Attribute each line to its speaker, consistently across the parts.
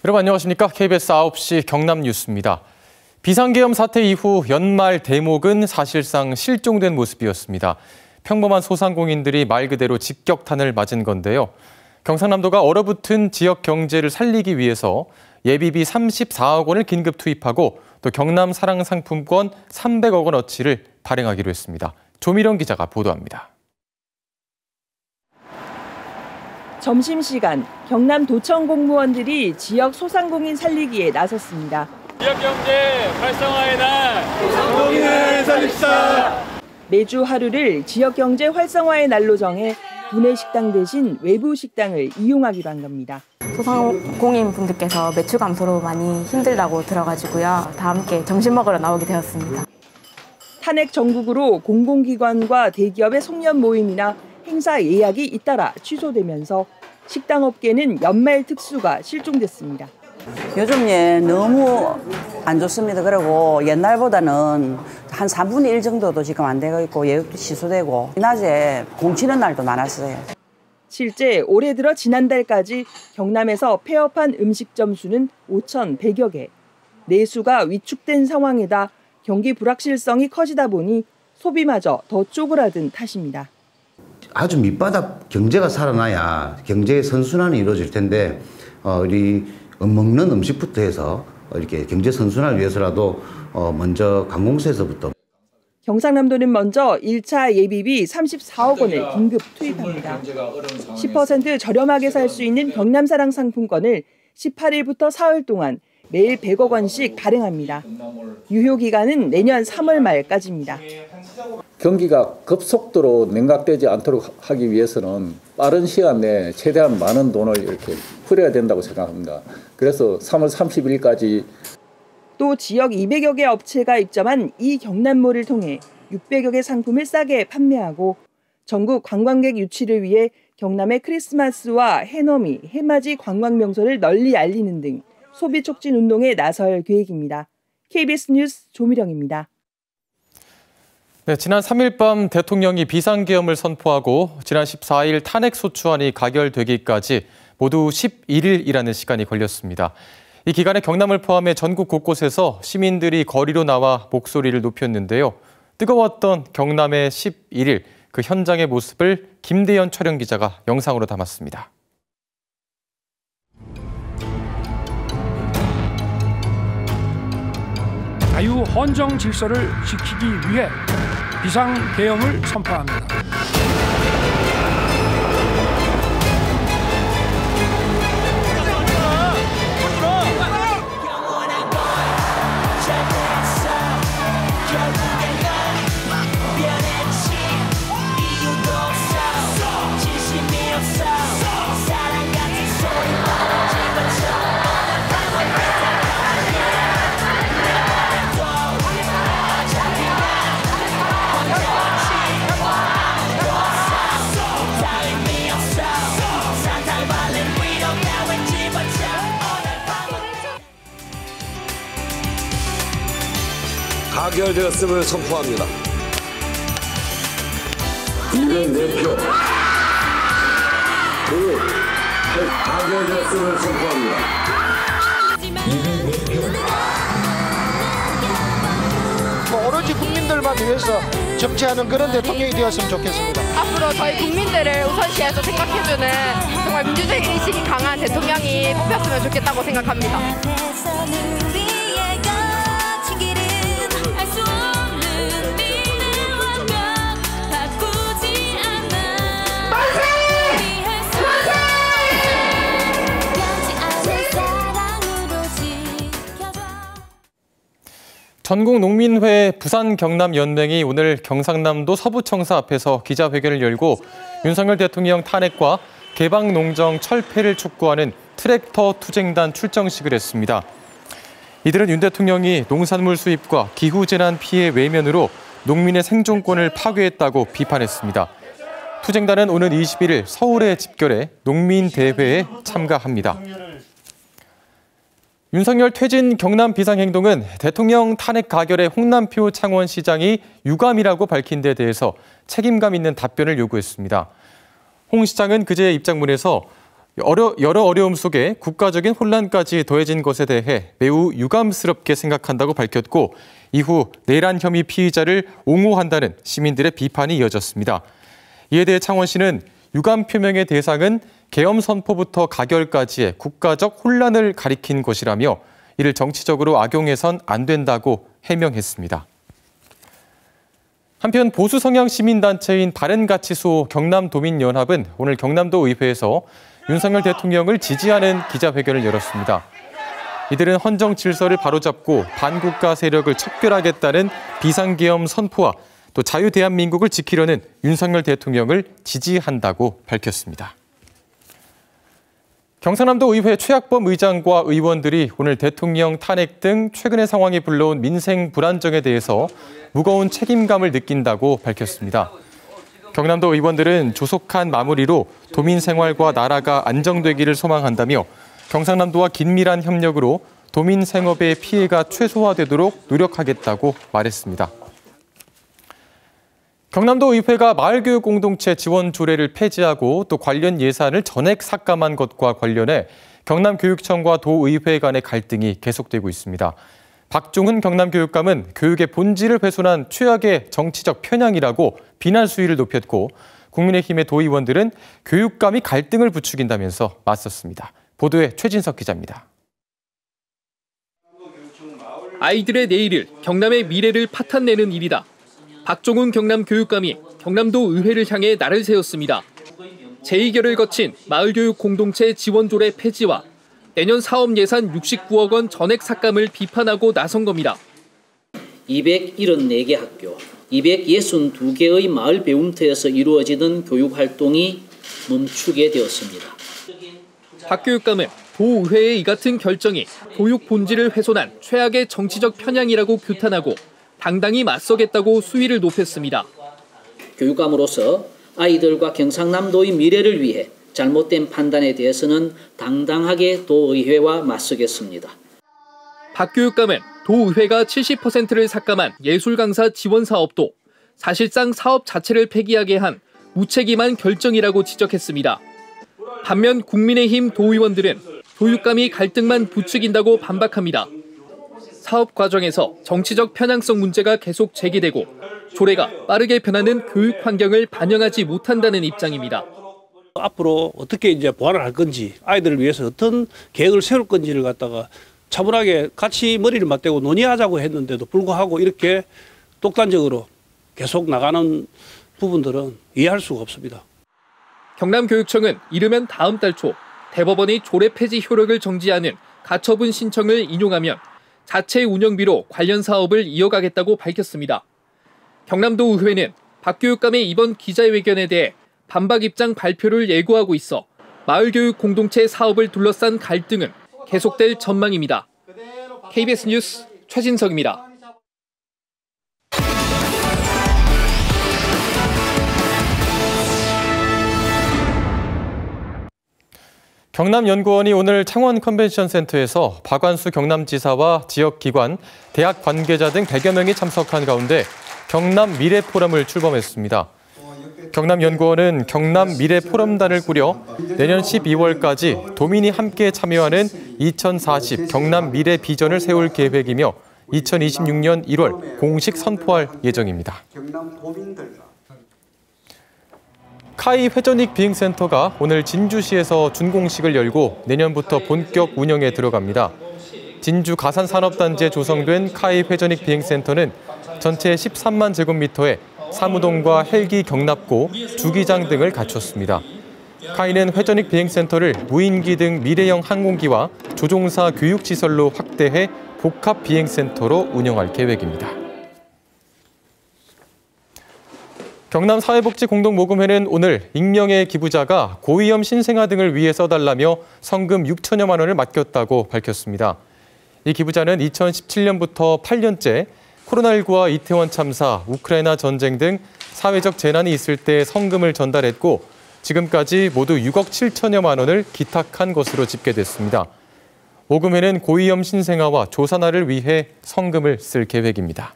Speaker 1: 여러분 안녕하십니까? KBS 9시 경남 뉴스입니다. 비상계엄 사태 이후 연말 대목은 사실상 실종된 모습이었습니다. 평범한 소상공인들이 말 그대로 직격탄을 맞은 건데요. 경상남도가 얼어붙은 지역 경제를 살리기 위해서 예비비 34억 원을 긴급 투입하고 또 경남 사랑상품권 300억 원어치를 발행하기로 했습니다. 조미령 기자가 보도합니다.
Speaker 2: 점심시간, 경남 도청 공무원들이 지역 소상공인 살리기에 나섰습니다.
Speaker 3: 지역경제 활성화의 날, 소상공인을 살립시다.
Speaker 2: 매주 하루를 지역경제 활성화의 날로 정해 구내식당 대신 외부 식당을 이용하기로 한 겁니다.
Speaker 4: 소상공인 분들께서 매출 감소로 많이 힘들다고 들어가지고요. 다 함께 점심 먹으러 나오게 되었습니다.
Speaker 2: 탄핵 전국으로 공공기관과 대기업의 송년 모임이나 행사 예약이 잇따라 취소되면서 식당업계는 연말 특수가 실종됐습니다.
Speaker 5: 요즘 너무 안 좋습니다. 그리고 옛날보다는 한 3분의 1 정도도 지금 안 되고 있고 예약도 취소되고 낮에 공치는 날도 많았어요.
Speaker 2: 실제 올해 들어 지난달까지 경남에서 폐업한 음식점 수는 5,100여 개. 내수가 위축된 상황에다 경기 불확실성이 커지다 보니 소비마저 더 쪼그라든 탓입니다.
Speaker 6: 아주 밑바닥 경제가 살아나야 경제의 선순환이 이루어질 텐데 우리 먹는 음식부터 해서 이렇게 경제 선순환을 위해서라도 먼저 관공서에서부터.
Speaker 2: 경상남도는 먼저 1차 예비비 34억 원을 긴급 투입합니다. 10% 저렴하게 살 수 있는 경남사랑 상품권을 18일부터 사흘 동안 매일 100억 원씩 발행합니다. 유효 기간은 내년 3월 말까지입니다.
Speaker 7: 경기가 급속도로 냉각되지 않도록 하기 위해서는 빠른 시간 내에 최대한 많은 돈을 이렇게 풀어야 된다고 생각합니다. 그래서 3월 30일까지
Speaker 2: 또 지역 200여 개 업체가 입점한 이 경남몰을 통해 600여 개 상품을 싸게 판매하고 전국 관광객 유치를 위해 경남의 크리스마스와 해넘이, 해맞이 관광 명소를 널리 알리는 등 소비 촉진 운동에 나설 계획입니다. KBS 뉴스 조미령입니다.
Speaker 1: 네, 지난 3일 밤 대통령이 비상계엄을 선포하고 지난 14일 탄핵소추안이 가결되기까지 모두 11일이라는 시간이 걸렸습니다. 이 기간에 경남을 포함해 전국 곳곳에서 시민들이 거리로 나와 목소리를 높였는데요. 뜨거웠던 경남의 11일, 그 현장의 모습을 김대현 촬영기자가 영상으로 담았습니다.
Speaker 8: 자유 헌정 질서를 지키기 위해 비상계엄을 선포합니다.
Speaker 9: 가결되었음을 선포합니다. 204표. 가결되었음을 선포합니다. 204표.
Speaker 10: 오로지 국민들만 위해서 정치하는 그런 대통령이 되었으면 좋겠습니다.
Speaker 11: 앞으로 저희 국민들을 우선시해서 생각해주는 정말 민주적인 의식이 강한 대통령이 뽑혔으면 좋겠다고 생각합니다.
Speaker 1: 전국농민회 부산경남연맹이 오늘 경상남도 서부청사 앞에서 기자회견을 열고 윤석열 대통령 탄핵과 개방농정 철폐를 촉구하는 트랙터 투쟁단 출정식을 했습니다. 이들은 윤 대통령이 농산물 수입과 기후재난 피해 외면으로 농민의 생존권을 파괴했다고 비판했습니다. 투쟁단은 오는 21일 서울에 집결해 농민대회에 참가합니다. 윤석열 퇴진 경남 비상행동은 대통령 탄핵 가결에 홍남표 창원시장이 유감이라고 밝힌 데 대해서 책임감 있는 답변을 요구했습니다. 홍 시장은 그제 입장문에서 여러 어려움 속에 국가적인 혼란까지 더해진 것에 대해 매우 유감스럽게 생각한다고 밝혔고 이후 내란 혐의 피의자를 옹호한다는 시민들의 비판이 이어졌습니다. 이에 대해 창원시는 유감 표명의 대상은 계엄 선포부터 가결까지의 국가적 혼란을 가리킨 것이라며 이를 정치적으로 악용해선 안 된다고 해명했습니다. 한편 보수 성향 시민단체인 바른가치소 경남도민연합은 오늘 경남도 의회에서 윤석열 대통령을 지지하는 기자회견을 열었습니다. 이들은 헌정 질서를 바로잡고 반국가 세력을 척결하겠다는 비상계엄 선포와 또 자유대한민국을 지키려는 윤석열 대통령을 지지한다고 밝혔습니다. 경상남도 의회 최학범 의장과 의원들이 오늘 대통령 탄핵 등 최근의 상황이 불러온 민생 불안정에 대해서 무거운 책임감을 느낀다고 밝혔습니다. 경남도 의원들은 조속한 마무리로 도민 생활과 나라가 안정되기를 소망한다며 경상남도와 긴밀한 협력으로 도민 생업의 피해가 최소화되도록 노력하겠다고 말했습니다. 경남도 의회가 마을교육 공동체 지원 조례를 폐지하고 또 관련 예산을 전액 삭감한 것과 관련해 경남교육청과 도의회 간의 갈등이 계속되고 있습니다. 박종훈 경남교육감은 교육의 본질을 훼손한 최악의 정치적 편향이라고 비난 수위를 높였고 국민의힘의 도의원들은 교육감이 갈등을 부추긴다면서 맞섰습니다. 보도에 최진석 기자입니다.
Speaker 12: 아이들의 내일을, 경남의 미래를 파탄내는 일이다. 박종훈 경남교육감이 경남도 의회를 향해 날을 세웠습니다. 재의결을 거친 마을교육 공동체 지원조례 폐지와 내년 사업 예산 69억 원 전액 삭감을 비판하고 나선 겁니다.
Speaker 13: 274개 학교, 262개의 마을 배움터에서 이루어지던 교육활동이 멈추게 되었습니다.
Speaker 12: 박 교육감은 도의회의 이 같은 결정이 교육 본질을 훼손한 최악의 정치적 편향이라고 규탄하고 당당히 맞서겠다고 수위를 높였습니다.
Speaker 13: 교육감으로서 아이들과 경상남도의 미래를 위해 잘못된 판단에 대해서는 당당하게 도의회와 맞서겠습니다.
Speaker 12: 박 교육감은 도의회가 70%를 삭감한 예술 강사 지원 사업도 사실상 사업 자체를 폐기하게 한 무책임한 결정이라고 지적했습니다. 반면 국민의힘 도의원들은 교육감이 갈등만 부추긴다고 반박합니다. 사업 과정에서 정치적 편향성 문제가 계속 제기되고 조례가 빠르게 변하는 교육 환경을 반영하지 못한다는 입장입니다.
Speaker 14: 앞으로 어떻게 이제 보완을 할 건지, 아이들을 위해서 어떤 계획을 세울 건지를 갖다가 차분하게 같이 머리를 맞대고 논의하자고 했는데도 불구하고 이렇게 독단적으로 계속 나가는 부분들은 이해할 수가 없습니다.
Speaker 12: 경남교육청은 이르면 다음 달 초 대법원이 조례 폐지 효력을 정지하는 가처분 신청을 인용하면 자체 운영비로 관련 사업을 이어가겠다고 밝혔습니다. 경남도 의회는 박 교육감의 이번 기자회견에 대해 반박 입장 발표를 예고하고 있어 마을교육 공동체 사업을 둘러싼 갈등은 계속될 전망입니다. KBS 뉴스 최진석입니다.
Speaker 1: 경남연구원이 오늘 창원 컨벤션센터에서 박완수 경남지사와 지역기관, 대학 관계자 등 100여 명이 참석한 가운데 경남 미래포럼을 출범했습니다. 경남연구원은 경남 미래포럼단을 꾸려 내년 12월까지 도민이 함께 참여하는 2040 경남 미래 비전을 세울 계획이며 2026년 1월 공식 선포할 예정입니다. 카이 회전익 비행센터가 오늘 진주시에서 준공식을 열고 내년부터 본격 운영에 들어갑니다. 진주 가산산업단지에 조성된 카이 회전익 비행센터는 전체 13만 제곱미터에 사무동과 헬기 경납고, 주기장 등을 갖췄습니다. 카이는 회전익 비행센터를 무인기 등 미래형 항공기와 조종사 교육시설로 확대해 복합 비행센터로 운영할 계획입니다. 경남사회복지공동모금회는 오늘 익명의 기부자가 고위험 신생아 등을 위해 써달라며 성금 6천여만 원을 맡겼다고 밝혔습니다. 이 기부자는 2017년부터 8년째 코로나19와 이태원 참사, 우크라이나 전쟁 등 사회적 재난이 있을 때 성금을 전달했고 지금까지 모두 6억 7천여만 원을 기탁한 것으로 집계됐습니다. 모금회는 고위험 신생아와 조산아를 위해 성금을 쓸 계획입니다.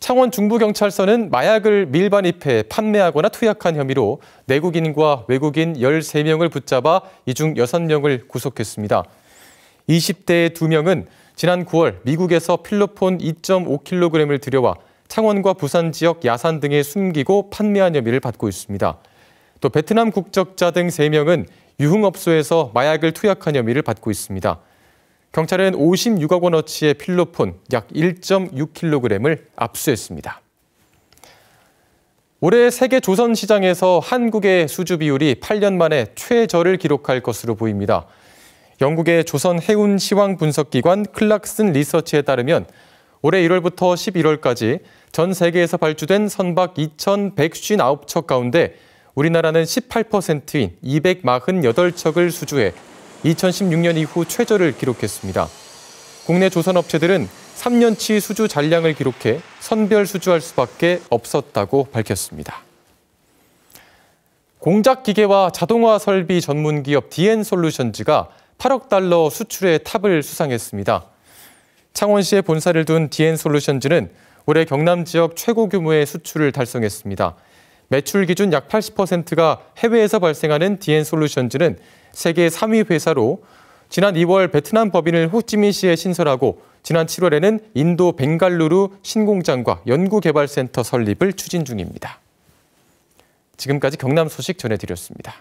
Speaker 1: 창원 중부경찰서는 마약을 밀반입해 판매하거나 투약한 혐의로 내국인과 외국인 13명을 붙잡아 이 중 6명을 구속했습니다. 20대의 2명은 지난 9월 미국에서 필로폰 2.5kg을 들여와 창원과 부산 지역 야산 등에 숨기고 판매한 혐의를 받고 있습니다. 또 베트남 국적자 등 3명은 유흥업소에서 마약을 투약한 혐의를 받고 있습니다. 경찰은 56억 원어치의 필로폰 약 1.6kg을 압수했습니다. 올해 세계 조선 시장에서 한국의 수주 비율이 8년 만에 최저를 기록할 것으로 보입니다. 영국의 조선 해운 시황 분석기관 클락슨 리서치에 따르면 올해 1월부터 11월까지 전 세계에서 발주된 선박 2,159척 가운데 우리나라는 18%인 248척을 수주해 2016년 이후 최저를 기록했습니다. 국내 조선업체들은 3년치 수주 잔량을 기록해 선별 수주할 수밖에 없었다고 밝혔습니다. 공작기계와 자동화 설비 전문 기업 DN솔루션즈가 8억 달러 수출의 탑을 수상했습니다. 창원시에 본사를 둔 DN솔루션즈는 올해 경남 지역 최고 규모의 수출을 달성했습니다. 매출 기준 약 80%가 해외에서 발생하는 DN솔루션즈는 세계 3위 회사로 지난 2월 베트남 법인을 호찌민시에 신설하고 지난 7월에는 인도 벵갈루루 신공장과 연구개발센터 설립을 추진 중입니다. 지금까지 경남 소식 전해드렸습니다.